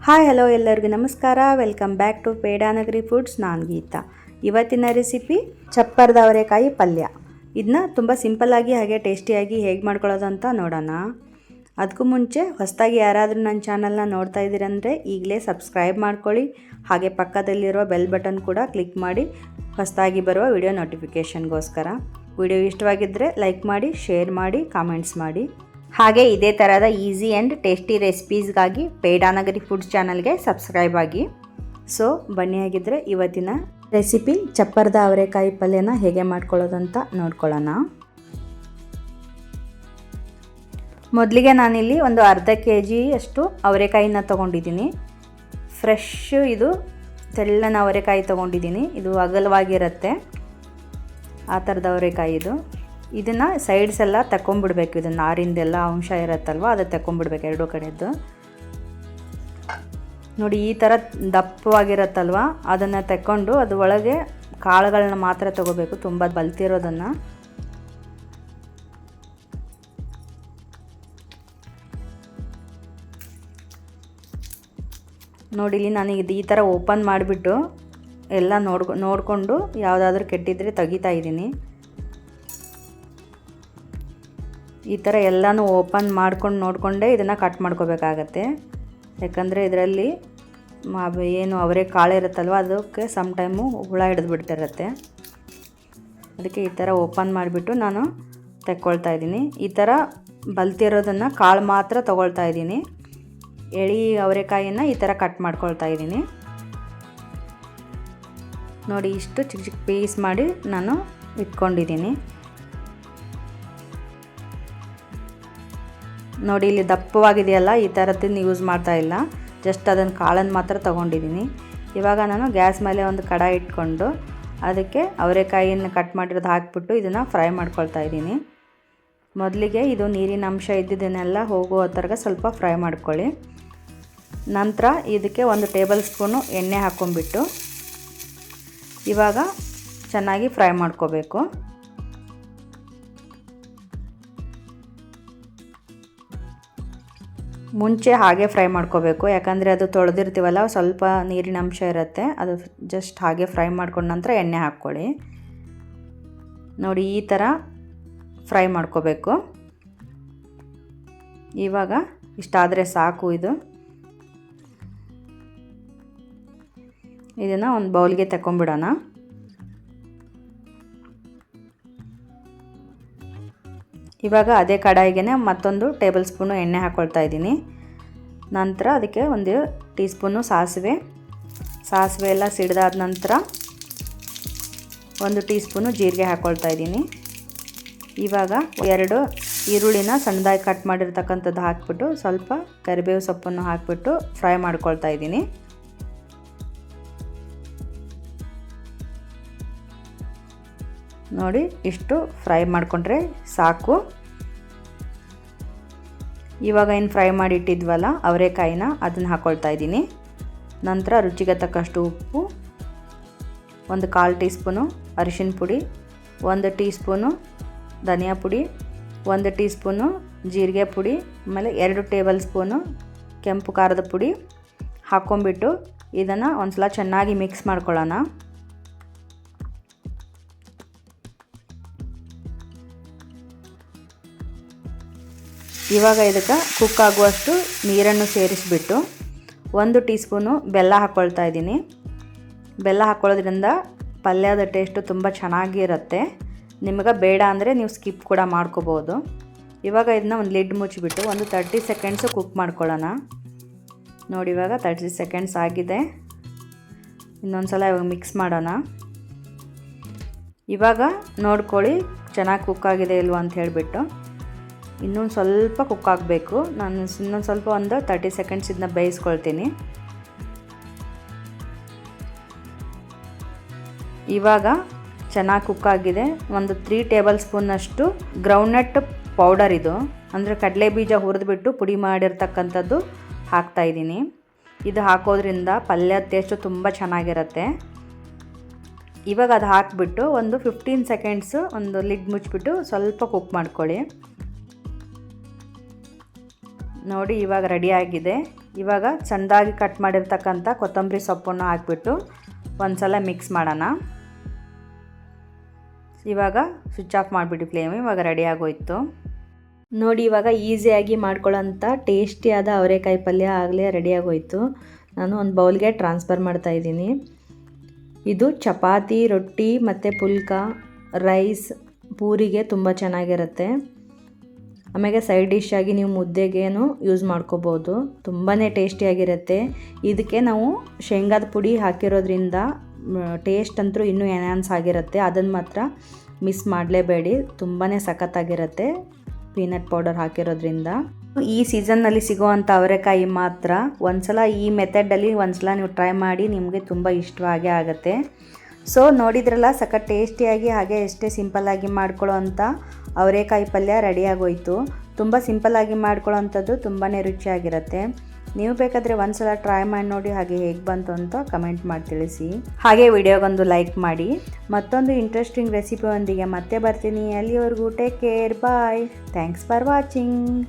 Hi hello ಎಲ್ಲರಿಗೂ ನಮಸ್ಕಾರ. Welcome back to Pedanagari foods. ನಾನು ಗೀತಾ. ಇವತ್ತಿನ ರೆಸಿಪಿ ಚಪ್ಪರದ ಅವರೆಕಾಯಿ ಪಲ್ಯ. ಇದನ್ನ ತುಂಬ ಸಿಂಪಲ್ಲಾಗಿ ಹಾಗೆ ಟೇಸ್ಟಿಯಾಗಿ ಹೇಗೆ ಮಾಡ್ಕೊಳ್ಳೋದು ಅಂತ ನೋಡೋಣ. ಅದಕ್ಕೂ ಮುಂಚೆ ಹೊಸದಾಗಿ ಯಾರಾದರೂ ನನ್ನ ಚಾನಲ್ನ ನೋಡ್ತಾ ಇದ್ದೀರಂದರೆ ಈಗಲೇ ಸಬ್ಸ್ಕ್ರೈಬ್ ಮಾಡ್ಕೊಳ್ಳಿ. ಹಾಗೆ ಪಕ್ಕದಲ್ಲಿರುವ ಬೆಲ್ ಬಟನ್ ಕೂಡ ಕ್ಲಿಕ್ ಮಾಡಿ ಹೊಸದಾಗಿ ಬರುವ ವಿಡಿಯೋ ನೋಟಿಫಿಕೇಷನ್ಗೋಸ್ಕರ. ವಿಡಿಯೋ ಇಷ್ಟವಾಗಿದ್ದರೆ ಲೈಕ್ ಮಾಡಿ, ಶೇರ್ ಮಾಡಿ, ಕಾಮೆಂಟ್ಸ್ ಮಾಡಿ. ಹಾಗೆ ಇದೇ ಥರದ easy and tasty ರೆಸಿಪೀಸ್ಗಾಗಿ Pedanagari foods ಚಾನಲ್ಗೆ ಸಬ್ಸ್ಕ್ರೈಬ್ ಆಗಿ. ಸೊ ಬನ್ನಿ, ಆಗಿದ್ದರೆ ಇವತ್ತಿನ ರೆಸಿಪಿ ಚಪ್ಪರದ ಅವರೆಕಾಯಿ ಪಲ್ಯನ ಹೇಗೆ ಮಾಡ್ಕೊಳ್ಳೋದು ಅಂತ ನೋಡ್ಕೊಳ್ಳೋಣ. ಮೊದಲಿಗೆ ನಾನಿಲ್ಲಿ ಒಂದು ಅರ್ಧ kg ಅಷ್ಟು ಅವರೆಕಾಯಿನ ತೊಗೊಂಡಿದ್ದೀನಿ. ಫ್ರೆಶ್ ಇದು ತೆಳ್ಳನ ಅವರೆಕಾಯಿ ತೊಗೊಂಡಿದ್ದೀನಿ. ಇದು ಅಗಲವಾಗಿರುತ್ತೆ, ಆ ಥರದ ಅವರೆಕಾಯಿ ಇದು. ಇದನ್ನು ಸೈಡ್ಸ್ ಎಲ್ಲ ತಗೊಂಬಿಡ್ಬೇಕು. ಇದನ್ನು ನಾರಿಂದೆಲ್ಲ ಅಂಶ ಇರುತ್ತಲ್ವ, ಅದು ತಗೊಂಬಿಡ್ಬೇಕು ಎರಡು ಕಡೆದ್ದು. ನೋಡಿ, ಈ ಥರ ದಪ್ಪವಾಗಿರುತ್ತಲ್ವ, ಅದನ್ನು ತಗೊಂಡು ಅದು ಒಳಗೆ ಕಾಳುಗಳನ್ನ ಮಾತ್ರ ತಗೋಬೇಕು, ತುಂಬ ಬಲ್ತಿರೋದನ್ನು. ನೋಡಿ, ಇಲ್ಲಿ ನಾನು ಈ ಥರ ಓಪನ್ ಮಾಡಿಬಿಟ್ಟು ಎಲ್ಲ ನೋಡಿಕೊಂಡು ಯಾವುದಾದ್ರೂ ಕೆಟ್ಟಿದ್ರೆ ತೆಗಿತಾ ಇದ್ದೀನಿ. ಈ ಥರ ಎಲ್ಲನೂ ಓಪನ್ ಮಾಡ್ಕೊಂಡು ನೋಡಿಕೊಂಡೇ ಇದನ್ನು ಕಟ್ ಮಾಡ್ಕೋಬೇಕಾಗತ್ತೆ. ಯಾಕಂದರೆ ಇದರಲ್ಲಿ ಏನು ಅವರೇ ಕಾಳು ಇರುತ್ತಲ್ವ, ಅದಕ್ಕೆ ಸಮ್ ಟೈಮು ಹುಳ ಹಿಡಿದು ಬಿಡ್ತಿರುತ್ತೆ. ಅದಕ್ಕೆ ಈ ಥರ ಓಪನ್ ಮಾಡಿಬಿಟ್ಟು ನಾನು ತೆಕ್ಕೊಳ್ತಾ ಇದ್ದೀನಿ. ಈ ಥರ ಬಲ್ತಿರೋದನ್ನು ಕಾಳು ಮಾತ್ರ ತೊಗೊಳ್ತಾ ಇದ್ದೀನಿ. ಎಳೆ ಅವರೆಕಾಯಿಯನ್ನು ಈ ಥರ ಕಟ್ ಮಾಡ್ಕೊಳ್ತಾ ಇದ್ದೀನಿ. ನೋಡಿ, ಇಷ್ಟು ಚಿಕ್ಕ ಚಿಕ್ಕ ಪೀಸ್ ಮಾಡಿ ನಾನು ಇಟ್ಕೊಂಡಿದ್ದೀನಿ. ನೋಡಿ, ಇಲ್ಲಿ ದಪ್ಪವಾಗಿದೆಯಲ್ಲ, ಈ ಥರದ್ದನ್ನು ಯೂಸ್ ಮಾಡ್ತಾ ಇಲ್ಲ, ಜಸ್ಟ್ ಅದನ್ನು ಕಾಳನ್ನು ಮಾತ್ರ ತೊಗೊಂಡಿದ್ದೀನಿ. ಇವಾಗ ನಾನು ಗ್ಯಾಸ್ ಮೇಲೆ ಒಂದು ಕಡಾಯಿ ಇಟ್ಕೊಂಡು ಅದಕ್ಕೆ ಅವರೆಕಾಯಿಯನ್ನು ಕಟ್ ಮಾಡಿರೋದು ಹಾಕಿಬಿಟ್ಟು ಇದನ್ನು ಫ್ರೈ ಮಾಡ್ಕೊಳ್ತಾ ಇದ್ದೀನಿ. ಮೊದಲಿಗೆ ಇದು ನೀರಿನ ಅಂಶ ಇದ್ದಿದ್ದನ್ನೆಲ್ಲ ಹೋಗುವ ಥರ ಸ್ವಲ್ಪ ಫ್ರೈ ಮಾಡ್ಕೊಳ್ಳಿ. ನಂತರ ಇದಕ್ಕೆ 1 ಟೇಬಲ್ ಸ್ಪೂನು ಎಣ್ಣೆ ಹಾಕ್ಕೊಂಬಿಟ್ಟು ಇವಾಗ ಚೆನ್ನಾಗಿ ಫ್ರೈ ಮಾಡ್ಕೋಬೇಕು. ಮುಂಚೆ ಹಾಗೆ ಫ್ರೈ ಮಾಡ್ಕೋಬೇಕು, ಯಾಕಂದರೆ ಅದು ತೊಳೆದಿರ್ತೀವಲ್ಲ, ಸ್ವಲ್ಪ ನೀರಿನ ಅಂಶ ಇರುತ್ತೆ. ಅದು ಜಸ್ಟ್ ಹಾಗೆ ಫ್ರೈ ಮಾಡ್ಕೊಂಡ ನಂತರ ಎಣ್ಣೆ ಹಾಕ್ಕೊಳ್ಳಿ. ನೋಡಿ, ಈ ಥರ ಫ್ರೈ ಮಾಡ್ಕೋಬೇಕು. ಇವಾಗ ಇಷ್ಟಾದರೆ ಸಾಕು. ಇದನ್ನು ಒಂದು ಬೌಲ್ಗೆ ತಗೊಂಬಿಡೋಣ. ಇವಾಗ ಅದೇ ಕಡಾಯಿಗೆ ಮತ್ತೊಂದು ಟೇಬಲ್ ಸ್ಪೂನು ಎಣ್ಣೆ ಹಾಕ್ಕೊಳ್ತಾ ಇದ್ದೀನಿ. ನಂತರ ಅದಕ್ಕೆ 1 ಟೀ ಸ್ಪೂನು ಸಾಸಿವೆ ಎಲ್ಲ ಸಿಡಿದಾದ ನಂತರ 1 ಟೀ ಸ್ಪೂನು ಜೀರಿಗೆ ಹಾಕ್ಕೊಳ್ತಾ ಇದ್ದೀನಿ. ಇವಾಗ 2 ಈರುಳ್ಳಿನ ಸಣ್ಣದಾಗಿ ಕಟ್ ಮಾಡಿರ್ತಕ್ಕಂಥದ್ದು ಹಾಕಿಬಿಟ್ಟು ಸ್ವಲ್ಪ ಕರಿಬೇವು ಸೊಪ್ಪನ್ನು ಹಾಕಿಬಿಟ್ಟು ಫ್ರೈ ಮಾಡ್ಕೊಳ್ತಾ ಇದ್ದೀನಿ. ನೋಡಿ, ಇಷ್ಟು ಫ್ರೈ ಮಾಡಿಕೊಂಡ್ರೆ ಸಾಕು. ಇವಾಗ ಏನು ಫ್ರೈ ಮಾಡಿ ಇಟ್ಟಿದ್ವಲ್ಲ ಅವರೆಕಾಯಿನ, ಅದನ್ನು ಹಾಕ್ಕೊಳ್ತಾ ಇದ್ದೀನಿ. ನಂತರ ರುಚಿಗೆ ತಕ್ಕಷ್ಟು ಉಪ್ಪು, 1/4 ಟೀ ಸ್ಪೂನು ಅರಿಶಿನ ಪುಡಿ, 1 ಟೀ ಸ್ಪೂನು ಧನಿಯಾ ಪುಡಿ, 1 ಟೀ ಸ್ಪೂನು ಜೀರಿಗೆ ಪುಡಿ, ಆಮೇಲೆ 2 ಟೇಬಲ್ ಸ್ಪೂನು ಕೆಂಪು ಖಾರದ ಪುಡಿ ಹಾಕ್ಕೊಂಬಿಟ್ಟು ಇದನ್ನು ಒಂದು ಸಲ ಚೆನ್ನಾಗಿ ಮಿಕ್ಸ್ ಮಾಡ್ಕೊಳ್ಳೋಣ. ಇವಾಗ ಇದಕ್ಕೆ ಕುಕ್ ಆಗುವಷ್ಟು ನೀರನ್ನು ಸೇರಿಸಿಬಿಟ್ಟು 1 ಟೀ ಸ್ಪೂನು ಬೆಲ್ಲ ಹಾಕ್ಕೊಳ್ತಾ ಇದ್ದೀನಿ. ಬೆಲ್ಲ ಹಾಕ್ಕೊಳ್ಳೋದ್ರಿಂದ ಪಲ್ಯದ ಟೇಸ್ಟು ತುಂಬ ಚೆನ್ನಾಗಿರುತ್ತೆ. ನಿಮಗೆ ಬೇಡ ಅಂದರೆ ನೀವು ಸ್ಕಿಪ್ ಕೂಡ ಮಾಡ್ಕೋಬೋದು. ಇವಾಗ ಇದನ್ನ ಒಂದು ಲಿಡ್ ಮುಚ್ಚಿಬಿಟ್ಟು ಒಂದು 30 ಸೆಕೆಂಡ್ಸು ಕುಕ್ ಮಾಡ್ಕೊಳ್ಳೋಣ. ನೋಡಿ, ಇವಾಗ 30 ಸೆಕೆಂಡ್ಸ್ ಆಗಿದೆ. ಇನ್ನೊಂದು ಸಲ ಇವಾಗ ಮಿಕ್ಸ್ ಮಾಡೋಣ. ಇವಾಗ ನೋಡ್ಕೊಳ್ಳಿ ಚೆನ್ನಾಗಿ ಕುಕ್ ಆಗಿದೆ ಇಲ್ವ ಅಂತ ಹೇಳಿಬಿಟ್ಟು. ಇನ್ನೊಂದು ಸ್ವಲ್ಪ ಕುಕ್ ಆಗಬೇಕು. ನಾನು ಇನ್ನೊಂದು ಸ್ವಲ್ಪ ಒಂದು 30 ಸೆಕೆಂಡ್ಸ್ ಇದನ್ನ ಬೇಯಿಸ್ಕೊಳ್ತೀನಿ. ಇವಾಗ ಚೆನ್ನಾಗಿ ಕುಕ್ ಆಗಿದೆ. ಒಂದು 3 ಟೇಬಲ್ ಸ್ಪೂನಷ್ಟು ಗ್ರೌಂಡ್ನಟ್ ಪೌಡರ್, ಇದು ಅಂದರೆ ಕಡಲೆ ಬೀಜ ಹುರಿದ್ಬಿಟ್ಟು ಪುಡಿ ಮಾಡಿರ್ತಕ್ಕಂಥದ್ದು ಹಾಕ್ತಾಯಿದ್ದೀನಿ. ಇದು ಹಾಕೋದ್ರಿಂದ ಪಲ್ಯದ ಟೇಸ್ಟು ತುಂಬ ಚೆನ್ನಾಗಿರುತ್ತೆ. ಇವಾಗ ಅದು ಹಾಕಿಬಿಟ್ಟು ಒಂದು 15 ಸೆಕೆಂಡ್ಸು ಒಂದು ಲಿಡ್ ಮುಚ್ಚಿಬಿಟ್ಟು ಸ್ವಲ್ಪ ಕುಕ್ ಮಾಡ್ಕೊಳ್ಳಿ. ನೋಡಿ, ಇವಾಗ ರೆಡಿ ಆಗಿದೆ. ಇವಾಗ ಸಣ್ಣದಾಗಿ ಕಟ್ ಮಾಡಿರ್ತಕ್ಕಂಥ ಕೊತ್ತಂಬರಿ ಸೊಪ್ಪನ್ನು ಹಾಕ್ಬಿಟ್ಟು ಒಂದು ಸಲ ಮಿಕ್ಸ್ ಮಾಡೋಣ. ಇವಾಗ ಸ್ವಿಚ್ ಆಫ್ ಮಾಡಿಬಿಟ್ಟು ಫ್ಲೇಮ್. ಇವಾಗ ರೆಡಿ ಆಗೋಯ್ತು ನೋಡಿ. ಇವಾಗ ಈಸಿಯಾಗಿ ಮಾಡ್ಕೊಳ್ಳೋಂಥ ಟೇಸ್ಟಿಯಾದ ಅವರೆಕಾಯಿ ಪಲ್ಯ ಆಗಲೇ ರೆಡಿ ಆಗೋಯ್ತು. ನಾನು ಒಂದು ಬೌಲ್ಗೆ ಟ್ರಾನ್ಸ್ಫರ್ ಮಾಡ್ತಾಯಿದ್ದೀನಿ. ಇದು ಚಪಾತಿ, ರೊಟ್ಟಿ ಮತ್ತು ಪುಲ್ಕ, ರೈಸ್, ಪೂರಿಗೆ ತುಂಬ ಚೆನ್ನಾಗಿರುತ್ತೆ. ಆಮೇಲೆ ಸೈಡ್ ಡಿಶ್ ಆಗಿ ನೀವು ಮುದ್ದೆಗೇನು ಯೂಸ್ ಮಾಡ್ಕೋಬೋದು. ತುಂಬಾ ಟೇಸ್ಟಿಯಾಗಿರುತ್ತೆ. ಇದಕ್ಕೆ ನಾವು ಶೇಂಗಾದ ಪುಡಿ ಹಾಕಿರೋದ್ರಿಂದ ಟೇಸ್ಟ್ ಅಂತೂ ಇನ್ನೂ ಎನ್ಹಾನ್ಸ್ ಆಗಿರುತ್ತೆ. ಅದನ್ನು ಮಾತ್ರ ಮಿಸ್ ಮಾಡಲೇಬೇಡಿ, ತುಂಬಾ ಸಖತ್ತಾಗಿರುತ್ತೆ ಪೀನಟ್ ಪೌಡರ್ ಹಾಕಿರೋದ್ರಿಂದ. ಈ ಸೀಸನ್ನಲ್ಲಿ ಸಿಗೋವಂಥ ಅವರೆಕಾಯಿ ಮಾತ್ರ ಒಂದ್ಸಲ ಈ ಮೆಥಡಲ್ಲಿ ಒಂದ್ಸಲ ನೀವು ಟ್ರೈ ಮಾಡಿ, ನಿಮಗೆ ತುಂಬ ಇಷ್ಟವಾಗೇ ಆಗುತ್ತೆ. ಸೊ ನೋಡಿದ್ರಲ್ಲ, ಸಖತ್ ಟೇಸ್ಟಿಯಾಗಿ ಹಾಗೆ ಎಷ್ಟೇ ಸಿಂಪಲ್ಲಾಗಿ ಮಾಡ್ಕೊಳ್ಳೋ ಅಂಥ ಅವರೆಕಾಯಿ ಪಲ್ಯ ರೆಡಿಯಾಗೋಯ್ತು. ತುಂಬ ಸಿಂಪಲ್ಲಾಗಿ ಮಾಡ್ಕೊಳ್ಳೋ ಅಂಥದ್ದು ತುಂಬಾ ರುಚಿಯಾಗಿರುತ್ತೆ. ನೀವು ಬೇಕಾದರೆ ಒಂದ್ಸಲ ಟ್ರೈ ಮಾಡಿ ನೋಡಿ, ಹಾಗೆ ಹೇಗೆ ಬಂತು ಅಂತ ಕಮೆಂಟ್ ಮಾಡಿ ತಿಳಿಸಿ. ಹಾಗೆ ವಿಡಿಯೋಗೊಂದು ಲೈಕ್ ಮಾಡಿ. ಮತ್ತೊಂದು ಇಂಟ್ರೆಸ್ಟಿಂಗ್ ರೆಸಿಪಿಯೊಂದಿಗೆ ಮತ್ತೆ ಬರ್ತೀನಿ. ಅಲ್ಲಿವರೆಗೂ take care, bye. Thanks for watching.